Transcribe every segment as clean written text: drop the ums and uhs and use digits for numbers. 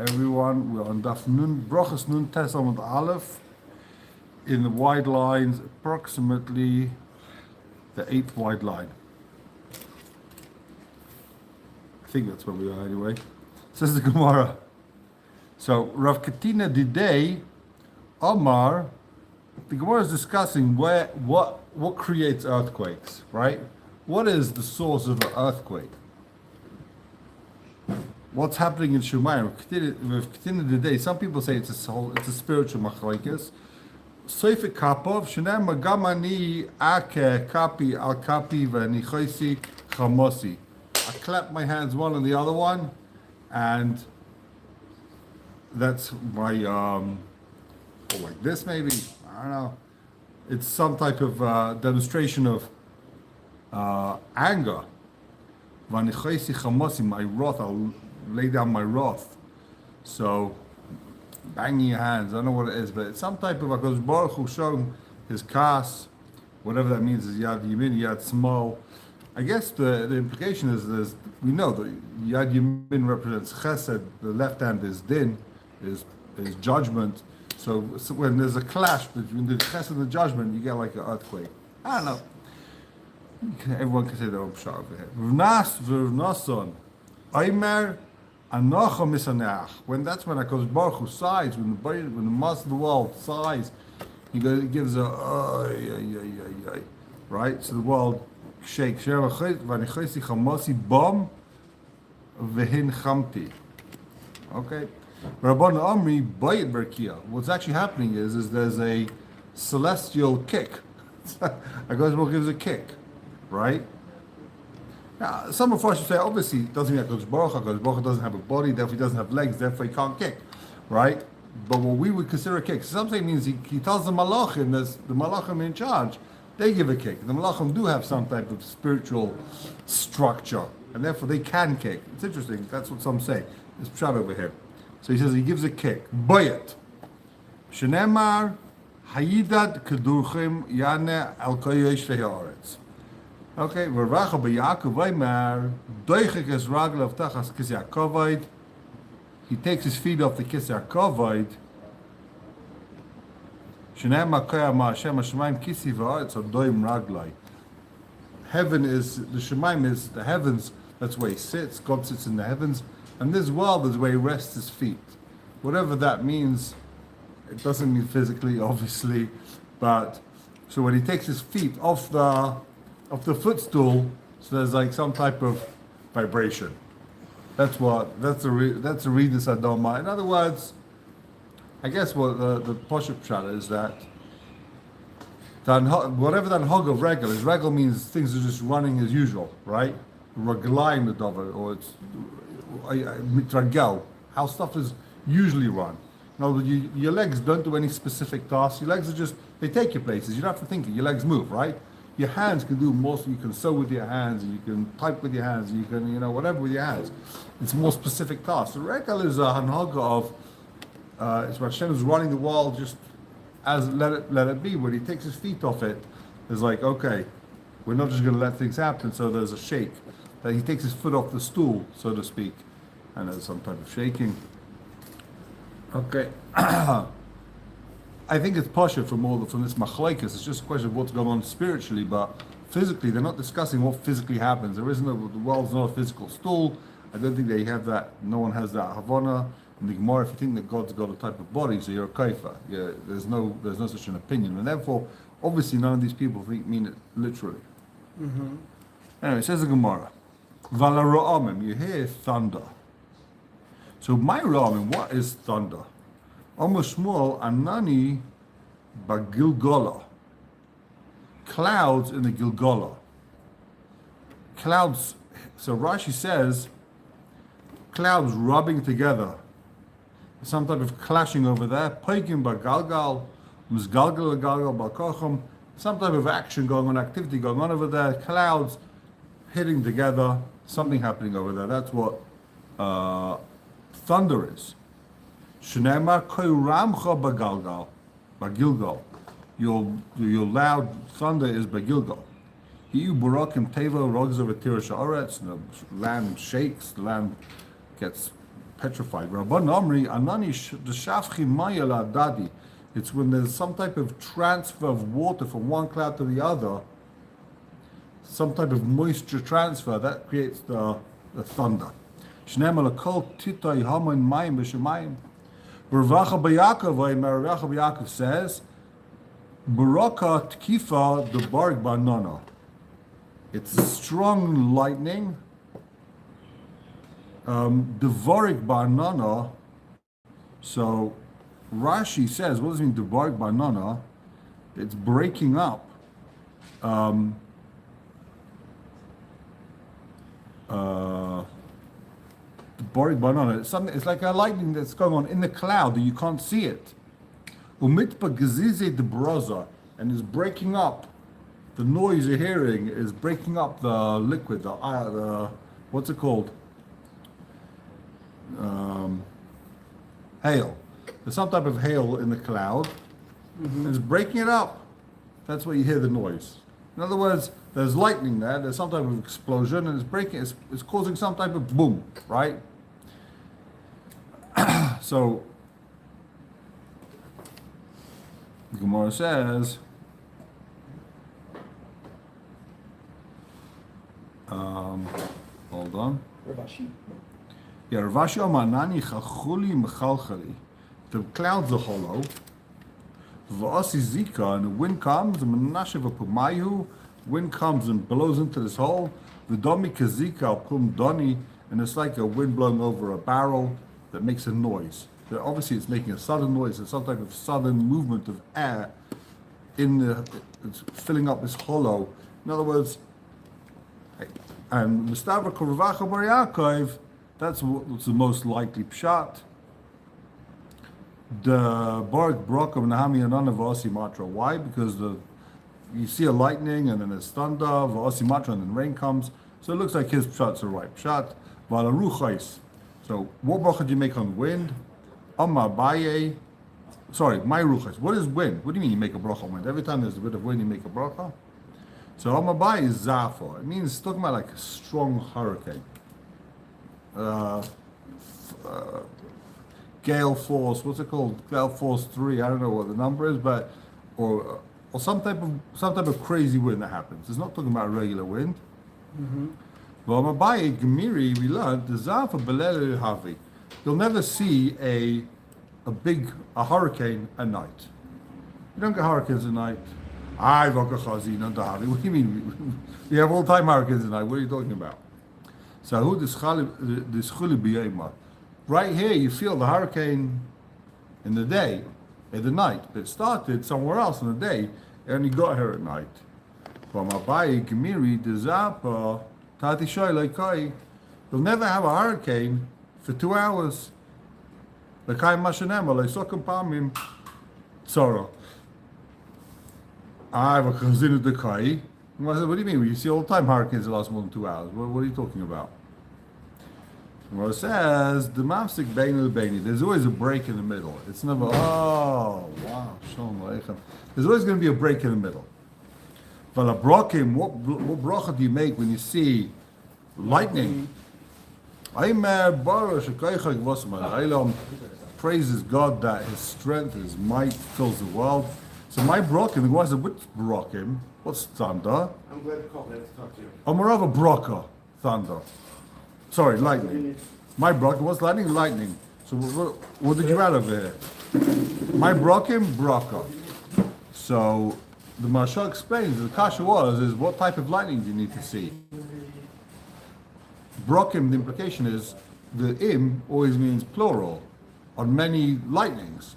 everyone. We're on Daf Nun, Brachas Nun Tes Amud Aleph, in the wide lines, approximately the 8th wide line. I think that's where we are anyway. Says the gemorah. So, Rav Katina Didei, Omar, the gemorah is discussing what creates earthquakes, right? What is the source of an earthquake? What's happening in Shemayim? With Katina Didei, some people say it's a spiritual machlokes. Soifik kapov, shenem magamani ake kapi al kapi v'nichoisi chamosi. I clap my hands one on the other one, and that's my, or like this maybe, I don't know. It's some type of demonstration of anger. V'nichoisi chamosi, my wrath, I'll lay down my wrath. So, banging your hands, I don't know what it is, but it's some type of HaKadosh Baruch Hu showing his kas, whatever that means, is Yad Yamin, Yad Small. I guess the implication is we know that Yad Yamin represents Chesed, the left hand is Din, is judgment. So when there's a clash between the Chesed and the judgment, you get like an earthquake. I don't know. Everyone can say their own pshat over here. V'nas v'nason, Aimer. When that's when HaKadosh Baruch Hu sighs, when the master of the world sighs, he gives a right? So the world shakes. Okay. What's actually happening is there's a celestial kick. HaKadosh Baruch Hu gives a kick, right? Now, some of us should say, obviously, it doesn't mean HaKadosh Baruch Hu doesn't have a body, therefore he doesn't have legs, therefore he can't kick, right? But what we would consider a kick, something means he tells the malachim, there's the malachim in charge, they give a kick. The malachim do have some type of spiritual structure, and therefore they can kick. It's interesting, that's what some say. It's pshat over here. So he says he gives a kick. Bayat. Shenemar, Hayidad Kedurchim Yane Al Koyesh Ve'Haaretz. Okay, V'racha b'Yaakov Omer, doichik es ragel of tachas kisei hakovod. He takes his feet off the kisei hakovod. Shnei makoya ma Hashem Hashemayim kisi v'haaretz adoim raglai. Heaven is, the Shemayim is the heavens, that's where he sits, God sits in the heavens, and this world is where he rests his feet. Whatever that means, it doesn't mean physically, obviously, but, so when he takes his feet off the footstool, so there's like some type of vibration. That's a readus adoma. In other words, I guess what the Poshup Pshat is that whatever that hog of regel is, regel means things are just running as usual, right? Reglaim the dover, or it's mitragel, how stuff is usually run. In other words, your legs don't do any specific tasks. Your legs are just, they take you places. You don't have to think it. Your legs move, right? Your hands can do most. You can sew with your hands, and you can type with your hands, and you can, whatever with your hands. It's more specific tasks. The regal is a hanhaga of, it's what Hashem is running the world just as let it be. When he takes his feet off it, it's like, okay, we're not just going to let things happen. So there's a shake. That he takes his foot off the stool, so to speak, and there's some type of shaking. Okay. I think it's pasha from this machlokes. It's just a question of what's going on spiritually, but physically, they're not discussing what physically happens. The world's not a physical stool. I don't think they have that. No one has that havana. In the gemorah, if you think that God's got a type of body, so you're a kaifa. Yeah, there's no such an opinion, and therefore, obviously, none of these people mean it literally. Mm-hmm. Anyway, it says the gemorah, Vala ra'amim, you hear thunder. So my ra'amim, what is thunder? Almost small, anani bagilgola. Clouds in the Gilgola. Clouds, so Rashi says, clouds rubbing together. Some type of clashing over there. Poigim bagalgal, mizgalgal galgal bakochum. Some type of action going on, activity going on over there. Clouds hitting together, something happening over there. That's what thunder is. Shneimar koyramcha bagilgal. Your loud thunder is bagilgal. Hiu burakim teva rogs over tirash haaretz. The land shakes. The land gets petrified. Rabban Amri, Anani Shafchi Maya Dadi. It's when there's some type of transfer of water from one cloud to the other, some type of moisture transfer, that creates the thunder. Shneim Alakol Titai Haman Mayim B'Shemayim. Rav Yaakov says, Baraka Tkifa Debarg Banana. It's strong lightning. Devarik Banana. So Rashi says, what does it mean, Devarik Banana? It's breaking up. Devarik Banana. It's like a lightning that's going on in the cloud that you can't see it. Umitpa Gazize de Broza, and is breaking up. The noise you're hearing is breaking up the liquid, the what's it called? Hail. There's some type of hail in the cloud, and it's breaking it up. That's where you hear the noise. In other words, there's lightning there, there's some type of explosion, and it's causing some type of boom, right? So, the gemorah says, hold on. Yeah, Ravashi Omanani Chachuli Mechalchali. The clouds are hollow. V'asi Zika, and the wind comes, and Menashev Pumayu, wind comes and blows into this hole. V'domi Kazika Pum Doni, and it's like a wind blowing over a barrel that makes a noise. So obviously, it's making a sudden noise. It's some type of sudden movement of air it's filling up this hollow. In other words, and Mustafa Korvacha Bar Yaakov, that's what's the most likely pshat. The Barak Brokam Nahami Anana V'asi Matra. Why? Because you see a lightning and then there's thunder, V'asi Matra, and then rain comes. So it looks like his pshat's a right pshat. V'ala Ruchais. So what bracha do you make on wind? Amma Baye. Sorry, my Ruchais. What is wind? What do you mean you make a bracha on wind? Every time there's a bit of wind, you make a bracha? So Amma Baye is Zafa. It means it's talking about like a strong hurricane. Gale force, what's it called? Gale force 3, I don't know what the number is, but or some type of crazy wind that happens. It's not talking about regular wind. Well, Mabaye Gemiri, we learned the Zafa Belele Havi. You'll never see a hurricane at night. You don't get hurricanes at night. What do you mean? We have all time hurricanes at night. What are you talking about? So who this chuli b'yema? Right here, you feel the hurricane in the day, in the night. But it started somewhere else in the day, and you got here at night. From Abaye Gemiri Dezapa Tati Shoy. You'll never have a hurricane for 2 hours. L'kai mashanema le'sokem pamim tzara. I have a chazinu dekai. What do you mean? You see all the time hurricanes that last more than 2 hours. What are you talking about? Well, it says the mafsik beinu beini. There's always a break in the middle. It's never wow, shalom aleichem. There's always going to be a break in the middle. But a brokim, what bracha do you make when you see lightning? Praises God that His strength, His might fills the world. So my brokim, the one said, which brokim? What's thunder? I'm glad to call that to talk to you. Amarava broka, thunder. Sorry, lightning. My brokim, what's lightning? Lightning. So what did you add over here? My brokim, broka. So the Marsha explains, the kasha is what type of lightning do you need to see? Brokim, the implication is the im always means plural on many lightnings.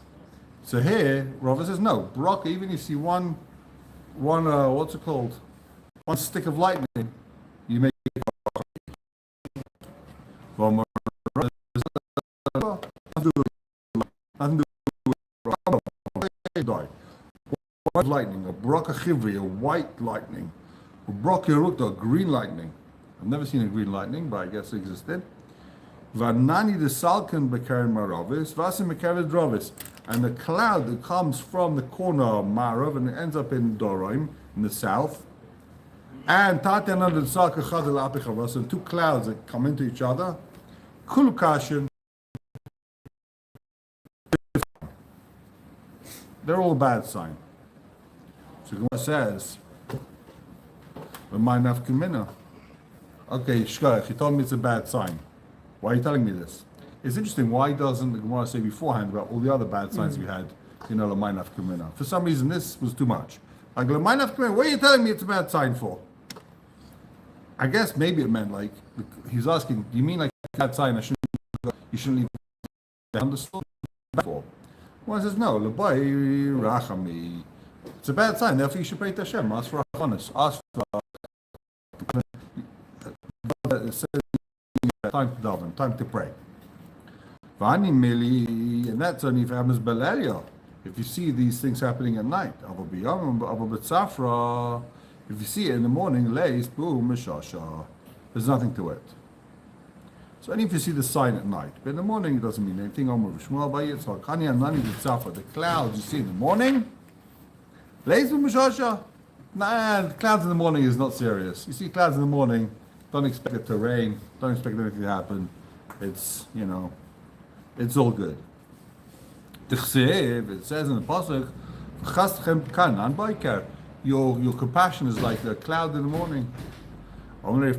So here, Rava says no. Broka, even if you see one what's it called? One stick of lightning, you make lightning, a broka chivri, a white lightning, a broka ruta, a green lightning. I've never seen a green lightning, but I guess it existed. Vanani the salkan bekaren maravis, vasim bekaren drovis, and the cloud that comes from the corner of Marav and it ends up in Doraim in the south. And Tatian under the salka chadel apichavas, and two clouds that come into each other. Kulukashin, They're all a bad sign. So Gemara says, okay, Shkoyach, you told me it's a bad sign. Why are you telling me this? It's interesting, why doesn't the Gemara say beforehand about all the other bad signs we had, L'may nafka. For some reason, this was too much. Like, L'may nafka, what are you telling me it's a bad sign for? I guess maybe it meant like, he was asking, do you mean like a bad sign, you shouldn't leave the understood for? One says, no, L'bay rachami. It's a bad sign, therefore you should pray to Hashem, ask for Rachanis, ask for it says time to daven, time to pray. And that's only if it happens Belalia. If you see these things happening at night, if you see it in the morning, there's nothing to it. So only if you see the sign at night. But in the morning it doesn't mean anything. The clouds you see in the morning, nah, the clouds in the morning is not serious. You see clouds in the morning, don't expect it to rain, don't expect anything to happen. It's, it's all good. It says in the pasuk, your compassion is like a cloud in the morning. It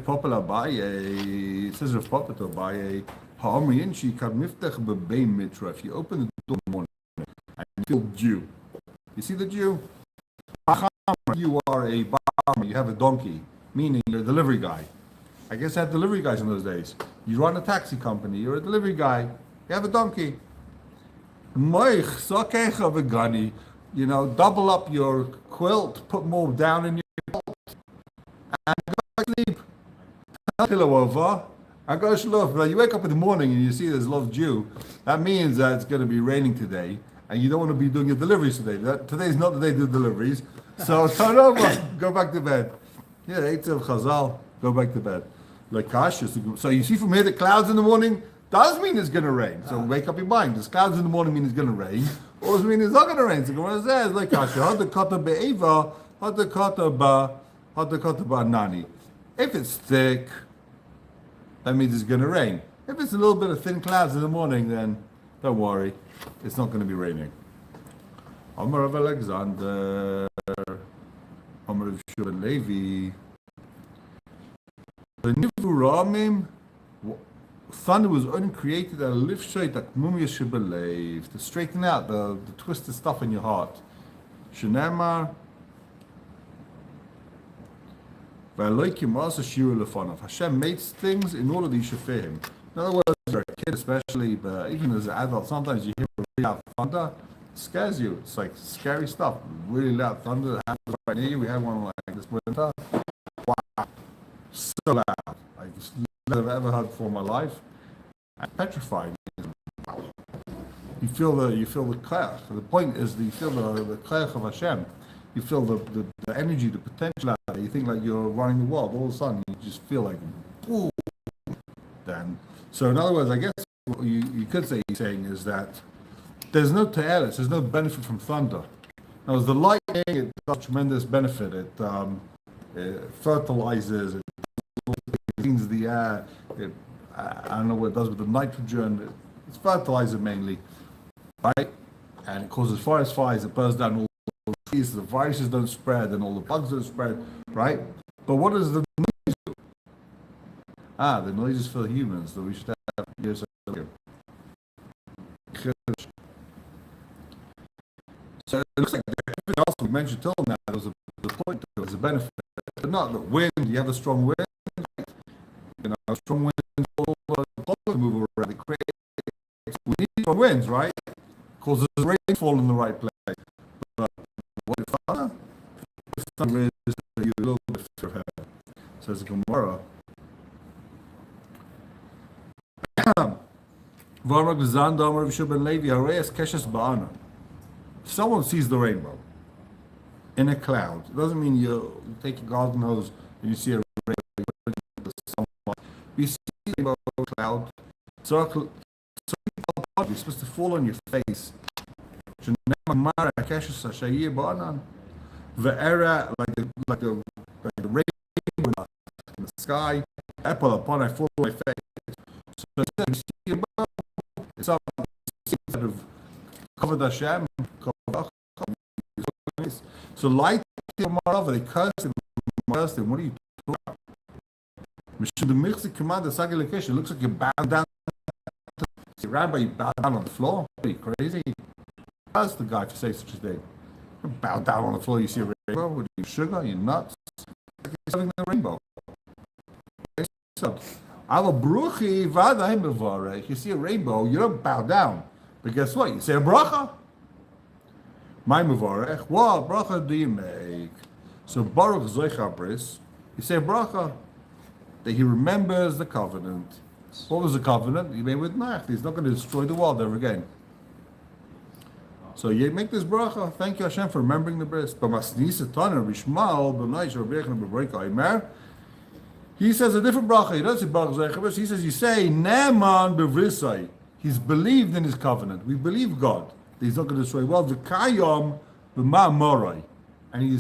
says Rav Papa to Abaye, if you open the door in the morning and you feel dew, you see the dew? You are a barmer, you have a donkey, meaning you're a delivery guy. I guess I had delivery guys in those days. You run a taxi company, you're a delivery guy, you have a donkey. Double up your quilt, put more down in your quilt, and go to sleep. Pillow over, and go shlof. Like you wake up in the morning and you see there's a lot of dew, that means that it's going to be raining today, and you don't want to be doing your deliveries today. Today's not the day to do deliveries, so turn over, go back to bed. Yeah, Eitzel Chazal, go back to bed. Like Kasha. So you see from here the clouds in the morning does mean it's going to rain. So wake up your mind. Does clouds in the morning mean it's going to rain? Or does it mean it's not going to rain? So Gemara says, like Kasha, Hadakata be'eva, Hadakata ba nani. If it's thick, that means it's going to rain. If it's a little bit of thin clouds in the morning, then don't worry, it's not going to be raining. Amar Rav Alexander, Amar Rav Shua Levi. The Nivuramim, thunder was only created at a lift straight to straighten out the twisted stuff in your heart. Shenamar. Hashem made things in order that you should fear Him. In other words, you're a kid especially, but even as an adult, sometimes you hear really loud thunder, it scares you. It's like scary stuff. Really loud thunder that happens right near you. We had one like this winter. Wow. So loud. I just never ever heard before in my life. I'm petrified. You feel the koach. The point is that you feel the koach of Hashem. You feel the energy, the potential out there. You think like you're running the world. All of a sudden, you just feel like, ooh. Then, so in other words, I guess what you could say he's saying is that there's no te'elis, there's no benefit from thunder. Now, the lightning, it does tremendous benefit. It fertilizes, it cleans the air. I don't know what it does with the nitrogen. It's fertilizer mainly, right? And it causes forest fires. It burns down all the trees. The viruses don't spread, and all the bugs don't spread, right? But what does the noise do? The noise is for humans that we should have years ago. So it looks like everything else we mentioned till now, there's a point to it, there's a benefit. But not the wind, you have a strong wind, a strong wind, all the clouds move around, it creates, we need strong winds, right? Causes rainfall in the right place. But what if thunder is you a little bit of her? Says the gemorah. If someone sees the rainbow in a cloud, it doesn't mean you take your garden hose and you see a rainbow. You see a rainbow cloud, circle, you're supposed to fall on your face. Like the rainbow in the sky, apple upon I fall on my face. So instead of seeing a rainbow, it's up of covered Hashem, So light over, they cursed him. What are you talking about? The mixed command, the Sagi location, looks like you bow down. See, Rabbi, you bow down on the floor? Are you crazy? That's the guy to say such a thing. You bow down on the floor, you see a rainbow? What are you, sugar? Are you nuts? Like you're having a rainbow. So, if you see a rainbow, you don't bow down. But guess what? You say a bracha. My mevarech, what bracha do you make? So Baruch Zoicha Bris, you say a bracha that he remembers the covenant. What was the covenant? He made with Noach. He's not going to destroy the world ever again. So you make this bracha. Thank you Hashem for remembering the bris. He says a different bracha. He doesn't say Baruch Zoicha Bris. He says you say Ne'eman bevrisai. He's believed in his covenant. We believe God. He's not going to destroy. Well, the kayom b'ma'amorai, and he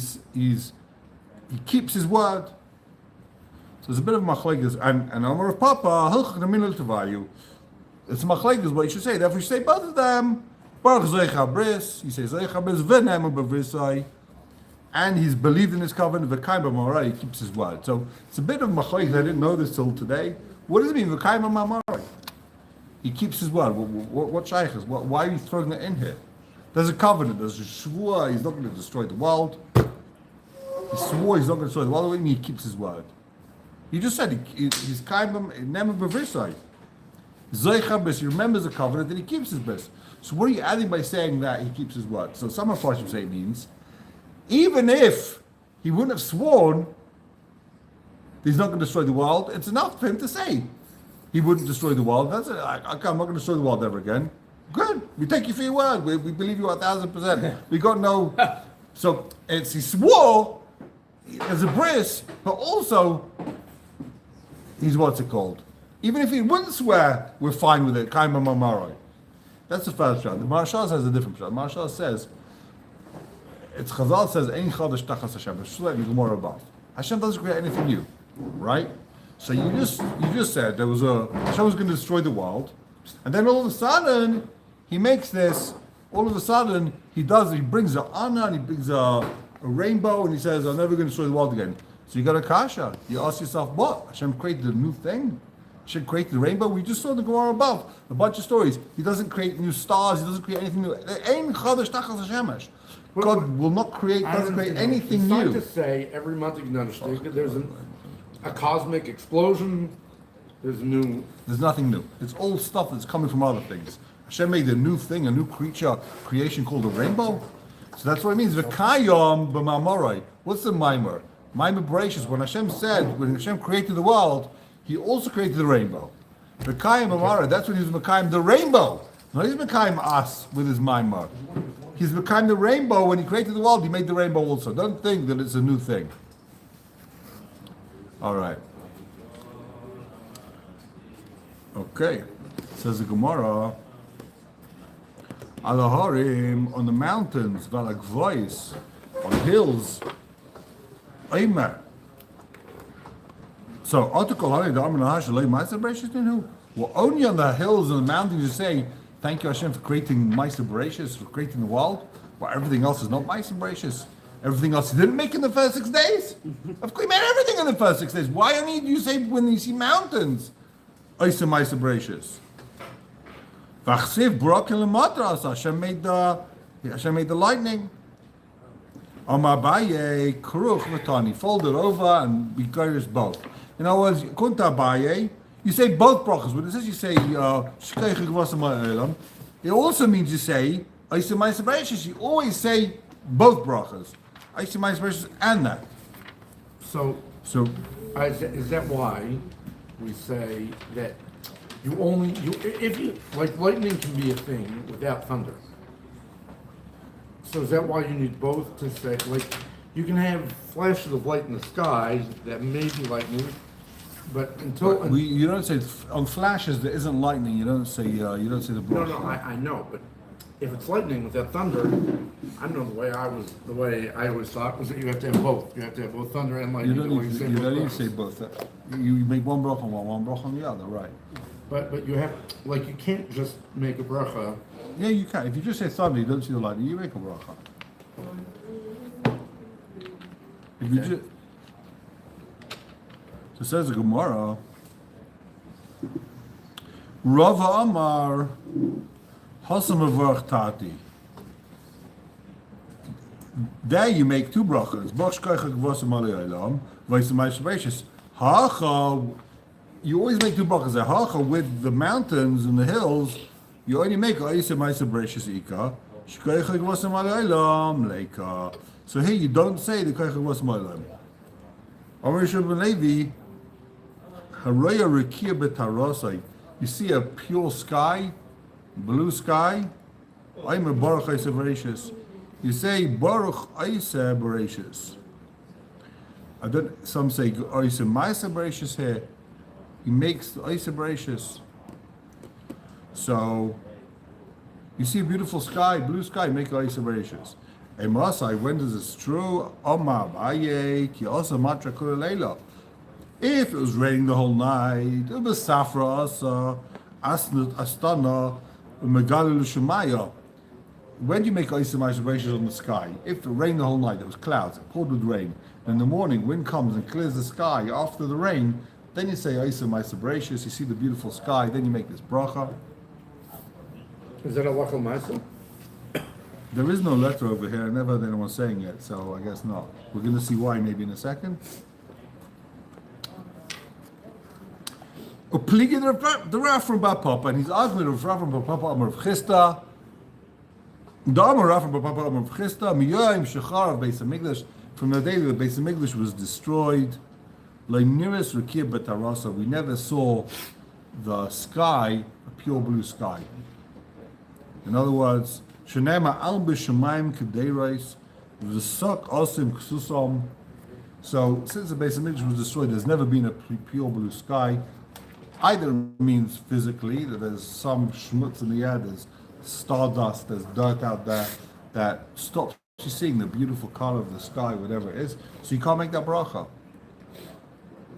keeps his word. So there's a bit of machleges, and Amar of Papa hilchach neminul tevayu. It's machleges what you should say. Therefore, you say both of them. Baruch Zoicha Bris. He says Zoicha Bris v'ne'eman b'vrisai, and he's believed in his covenant. V'kayim b'ma'amorai, he keeps his word. So it's a bit of machleges. I didn't know this till today. What does it mean v'kayim b'ma'amorai? He keeps his word. What shaykh is? Why are you throwing that in here? There's a covenant. There's a shvua. He's not going to destroy the world. He swore he's not going to destroy the world. What do you mean he keeps his word? He just said he's kaibam ne'eman b'vrisai. Zoicha bris. He remembers the covenant and he keeps his bris. So what are you adding by saying that he keeps his word? So some of Farshim say it means even if he wouldn't have sworn he's not going to destroy the world, it's enough for him to say he wouldn't destroy the world. That's it. Okay, I'm not going to destroy the world ever again. Good. We take you for your word. We believe you 1,000%. We got no. So he swore as a bris, but also he's what's it called? Even if he wouldn't swear, we're fine with it. Kaima Mamaroi. That's the first shot. The Marshal says a different shot. Marshal says, it's Chazal says, Ein Chadash Tachas Hashem. It's slightly gemorah above. Hashem doesn't create anything new, right? So you just said there was Hashem was going to destroy the world, and then all of a sudden he makes this. All of a sudden he brings an honor and he brings a rainbow and he says, "I'm never going to destroy the world again." So you got a kasha. You ask yourself, what? Hashem created a new thing? Hashem created the rainbow? We just saw the gemorah above a bunch of stories. He doesn't create new stars. He doesn't create anything new. Ein chadash tachas Hashemesh. God will not doesn't create anything new. It's hard to say every month you can understand that there's a cosmic explosion. There's nothing new. It's all stuff that's coming from other things. Hashem made a new thing, a new creation called a rainbow. So that's what it means. V'kayom b'ma'amorai. What's the mimer? Mimer Bereshis. When Hashem created the world, He also created the rainbow. V'kayom b'ma'amorai. That's when He was Mekayim the rainbow. Not He's Mekayim us with His mimer. He's Mekayim the rainbow. When He created the world, He made the rainbow also. Don't think that it's a new thing. All right. Okay. Says the Gemara. Alaharim on the mountains, Valagvois, on hills, Aimer. So, well, only on the hills and the mountains you say, thank you Hashem for creating Meiser Bereshis, for creating the world, but everything else is not Meiser Bereshis. Everything else He didn't make in the first 6 days. Of course He made everything in the first 6 days. Why only do you say when you see mountains, Meiser Bereshis? Hashem made the lightning. Amabaye kruch matani, fold it over and we curse both. In other words, kunta baye, you say both brachas. When it says you say it also means you say you always say both brachas, and that. So is that why we say that? If you like, lightning can be a thing without thunder. So is that why you need both to say, like, you can have flashes of light in the sky that may be lightning, but you don't say on flashes there isn't lightning. You don't say the brush. No, I know, but if it's lightning without thunder, I don't know, the way I always thought was that you have to have both. You have to have both thunder and lightning. You don't need to say both. You make one bracha on one bracha on the other, right? But you have, like, you can't just make a bracha. Yeah, you can. If you just say thunder, you don't see the lightning, you make a bracha. If you ju- so it says the gemorah. Rava Amar Hasam Avarch Tati. There you make two brachas. Hacha, you always make two brachas. Hacha with the mountains and the hills, you only make Aisa Maisa Bereshis Ika. So here you don't say the Koichak Vasam Alaylam. Amar Yishub Ben Levi, Haraya Rekia Betarosai. You see a pure sky, blue sky. I'm a Baruch Aisa Bereshis. You say Baruch Aisa Bereshis. Some say Aisa Maisa Bereshis here. He makes the Aisa Bereshis. So you see a beautiful sky, blue sky, make Aisa Bereshis. Emasai, when does this true? Omar Aye Ki Asa Matra Kula Leila. If it was raining the whole night, it was Safra Asa Asnut Astana Megalil Shemaya. When do you make Aisa Maisa Bereshis on the sky? If it rained the whole night, there was clouds, it poured with rain. In the morning, wind comes and clears the sky after the rain. Then you say Aisa Maisa Bereshis. You see the beautiful sky. Then you make this bracha. Is that a Lachal Maisa? There is no letter over here. I never heard anyone saying it, so I guess not. We're going to see why maybe in a second. Upligid the Rav from Bapapa, and he's arguing with Rav from Bapapa Amar of Chista. The Amar Rav from Bapapa Amar of Chista. Miyoyim Shechar of Beis Hamikdash. From the day that the Beis Hamikdash was destroyed, Leiniris Rekia Betarasa. We never saw the sky, a pure blue sky. In other words, Shenema al b'shamayim kedeiros, v'sok osim ksusom. So since the Beis Hamikdash was destroyed, there's never been a pure blue sky. Either means physically that there's some schmutz in the air, there's stardust, there's dirt out there that stops you seeing the beautiful color of the sky, whatever it is. So you can't make that bracha.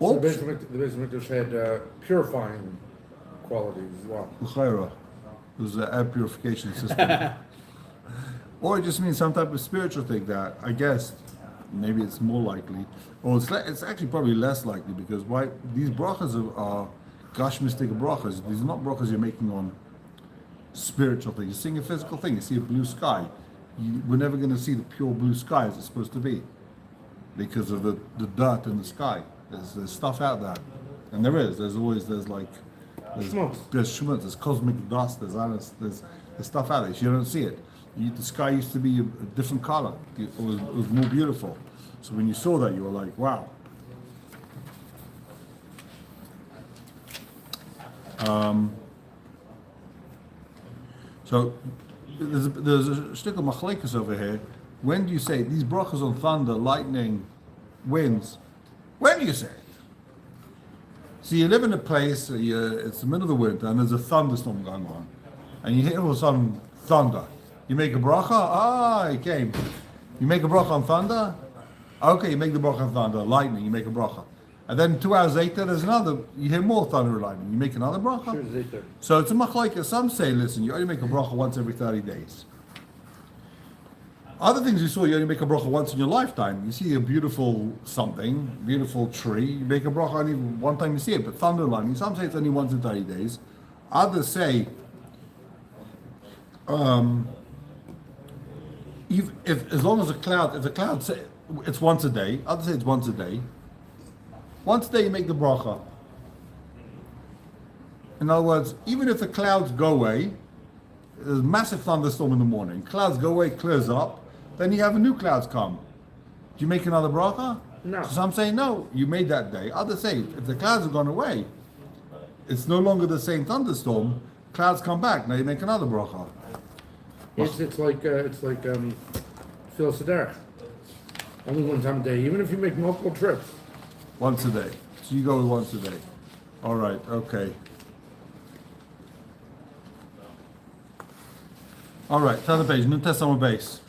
So the Beis Hamikdash had purifying qualities as well. L'chaira. It was an air purification system. Or it just means some type of spiritual thing that, I guess, maybe it's more likely. Or it's actually probably less likely because why these brachas are gashmistic brachas. These are not brachas you're making on spiritual things. You're seeing a physical thing. You see a blue sky. We're never going to see the pure blue sky as it's supposed to be because of the dirt in the sky. There's stuff out there. And there's schmutz, there's cosmic dust, there's stuff out there. So you don't see it. The sky used to be a different color. It was more beautiful. So when you saw that, you were like, wow. So there's a shtick of machlekes over here. When do you say these brachas on thunder, lightning, winds? When do you say it? So you live in a place, it's the middle of the winter, and there's a thunderstorm going on, and you hear all of a sudden thunder. You make a bracha? It came. You make a bracha on thunder? Okay, you make the bracha on thunder. Lightning, you make a bracha. And then 2 hours later, there's another, you hear more thunder and lightning. You make another bracha? Sure, so it's a machlekes. Some say, listen, you only make a bracha once every 30 days. Other things you saw, you only make a bracha once in your lifetime. You see a beautiful something, beautiful tree, you make a bracha only one time you see it. But thunder and lightning, some say it's only once in 30 days. Others say, if as long as if the cloud say it's once a day, others say it's once a day. Once a day you make the bracha. In other words, even if the clouds go away, there's a massive thunderstorm in the morning, clouds go away, clears up, then you have a new clouds come. Do you make another bracha? No. So some say no, you made that day. Others say if the clouds have gone away, it's no longer the same thunderstorm, clouds come back, now you make another bracha. It's like Phil Sederich. Only one time a day, even if you make multiple trips. Once a day. So you go with once a day. All right, okay. All right, turn the page. New Testament base.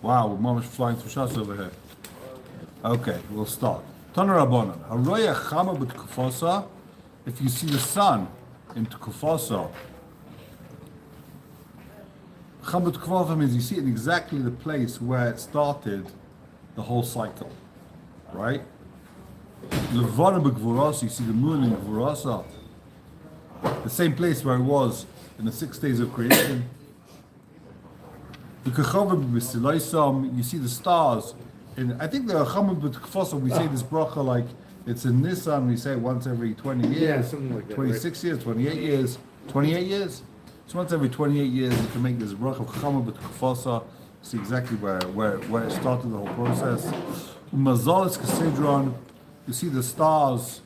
Wow, we're almost flying through Shas over here. Okay, we'll start. Tana Rabbanan. Haroya Chama b'Tkufasa. If you see the sun in Tkufasa, Chama b'Tkufasa means you see it in exactly the place where it started the whole cycle, right? Levana b'gvorasa, you see the moon in Gvorasa, the same place where it was in the 6 days of creation. The Kechavim b'Silaisam, you see the stars. And I think the Chamud b'Tkfasa, we say this bracha like it's in Nisan, we say it once every 20 years. Yeah, something like that, 26 years, 28 years. 28 years? So once every 28 years you can make this bracha of Chamud b'Tkfasa. See exactly where it started the whole process. Umazalis Kesidron, you see the stars,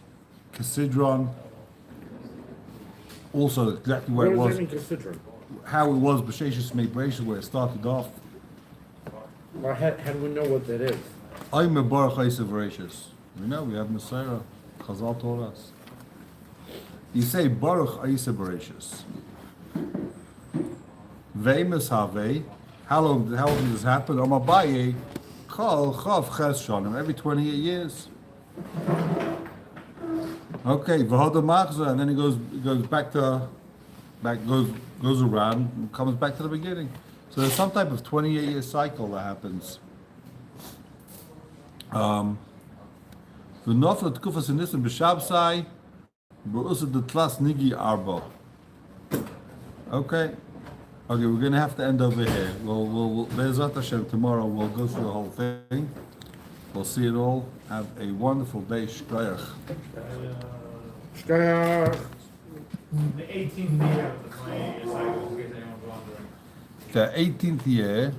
Kesidron. Also exactly where it was. What does that mean, Kesidron? How it was B'Sheshis Meibreishis, where it started off. Well, how do we know what that is? I'm a Baruch Ha'isa V'Reishis. We know, we have Messiah, Chazal told us. You say Baruch Ha'isa V'Reishis. Veimus Havei, how long did this happen? Amabaye, Chal Chav Ches Shanim, every 28 years. Okay, V'Hoda Machza, and then he goes goes around and comes back to the beginning. So there's some type of 28-year cycle that happens. The Nofla Tkufas Nisim B'Shabsai B'Usad the Tlas Nigi Arbo. Okay, we're gonna have to end over here. We'll Be'ezrat Hashem, tomorrow we'll go through the whole thing. We'll see it all. Have a wonderful day. Shkoyach. Shkaya. The 18th year of the 28-year cycle, in case anyone's wondering. The 18th year